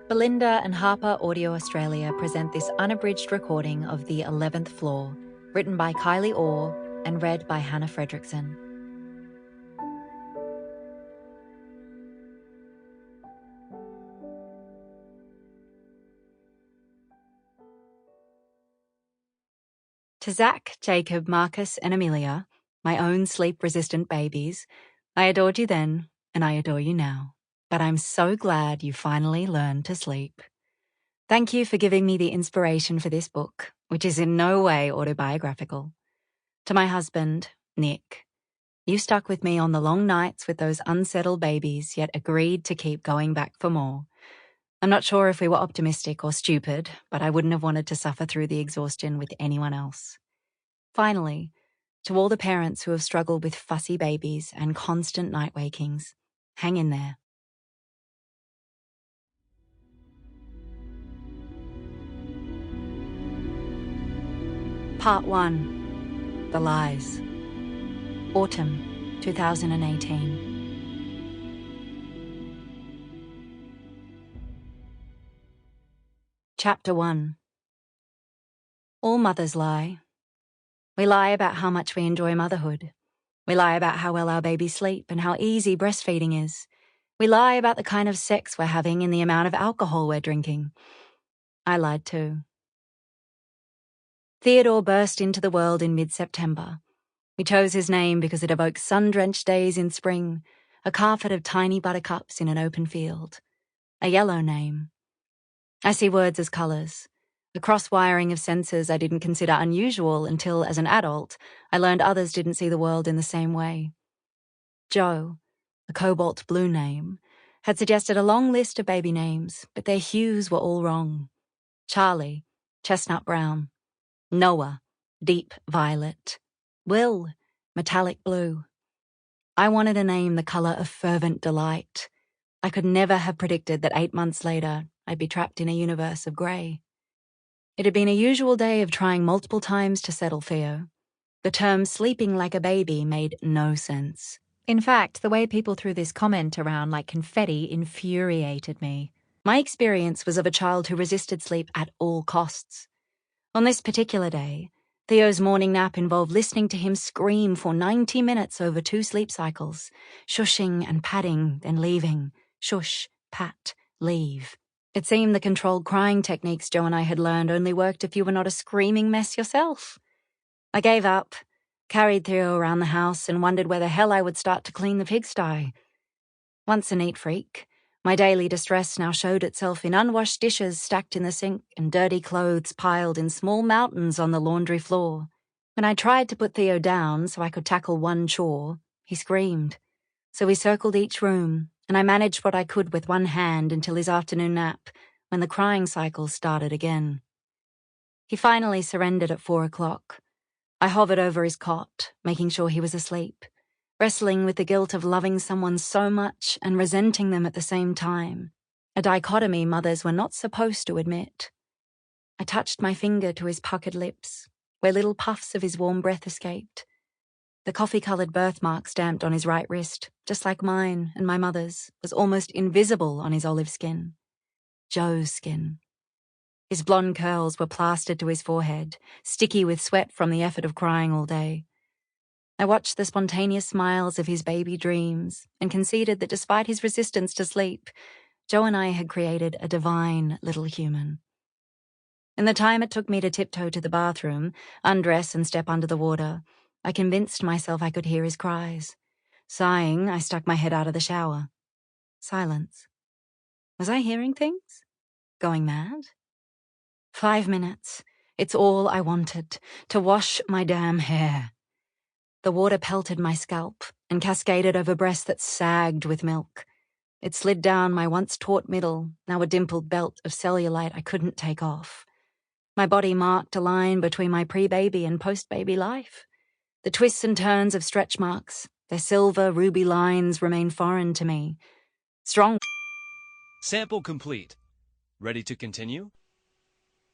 Belinda and HarperAudio Australia present this unabridged recording of The 11th Floor, written by Kylie Orr and read by Hannah Fredericksen. To Zach, Jacob, Marcus, and Amelia, my own sleep-resistant babies, I adored you then, and I adore you now. But I'm so glad you finally learned to sleep. Thank you for giving me the inspiration for this book, which is in no way autobiographical. To my husband, Nick, you stuck with me on the long nights with those unsettled babies, yet agreed to keep going back for more. I'm not sure if we were optimistic or stupid, but I wouldn't have wanted to suffer through the exhaustion with anyone else. Finally, to all the parents who have struggled with fussy babies and constant night wakings, hang in there. Part 1. The Lies. Autumn, 2018. Chapter 1. All mothers lie. We lie about how much we enjoy motherhood. We lie about how well our babies sleep and how easy breastfeeding is. We lie about the kind of sex we're having and the amount of alcohol we're drinking. I lied too. Theodore burst into the world in mid-September. We chose his name because it evokes sun-drenched days in spring, a carpet of tiny buttercups in an open field. A yellow name. I see words as colours, the cross-wiring of senses I didn't consider unusual until, as an adult, I learned others didn't see the world in the same way. Joe, a cobalt blue name, had suggested a long list of baby names, but their hues were all wrong. Charlie, chestnut brown. Noah, deep violet. Will, metallic blue. I wanted a name the colour of fervent delight. I could never have predicted that 8 months later I'd be trapped in a universe of grey. It had been a usual day of trying multiple times to settle Theo. The term sleeping like a baby made no sense. In fact, the way people threw this comment around like confetti infuriated me. My experience was of a child who resisted sleep at all costs. On this particular day, Theo's morning nap involved listening to him scream for 90 minutes over 2 sleep cycles, shushing and patting, then leaving. Shush, pat, leave. It seemed the controlled crying techniques Joe and I had learned only worked if you were not a screaming mess yourself. I gave up, carried Theo around the house, and wondered where the hell I would start to clean the pigsty. Once a neat freak, my daily distress now showed itself in unwashed dishes stacked in the sink and dirty clothes piled in small mountains on the laundry floor. When I tried to put Theo down so I could tackle one chore, he screamed. So we circled each room, and I managed what I could with one hand until his afternoon nap, when the crying cycle started again. He finally surrendered at 4 o'clock. I hovered over his cot, making sure he was asleep, wrestling with the guilt of loving someone so much and resenting them at the same time, a dichotomy mothers were not supposed to admit. I touched my finger to his puckered lips, where little puffs of his warm breath escaped. The coffee-coloured birthmark stamped on his right wrist, just like mine and my mother's, was almost invisible on his olive skin. Joe's skin. His blonde curls were plastered to his forehead, sticky with sweat from the effort of crying all day. I watched the spontaneous smiles of his baby dreams and conceded that despite his resistance to sleep, Joe and I had created a divine little human. In the time it took me to tiptoe to the bathroom, undress and step under the water, I convinced myself I could hear his cries. Sighing, I stuck my head out of the shower. Silence. Was I hearing things? Going mad? 5 minutes. It's all I wanted, to wash my damn hair. The water pelted my scalp and cascaded over breasts that sagged with milk. It slid down my once taut middle, now a dimpled belt of cellulite I couldn't take off. My body marked a line between my pre-baby and post-baby life. The twists and turns of stretch marks, their silver, ruby lines remain foreign to me. Strong. Sample complete. Ready to continue?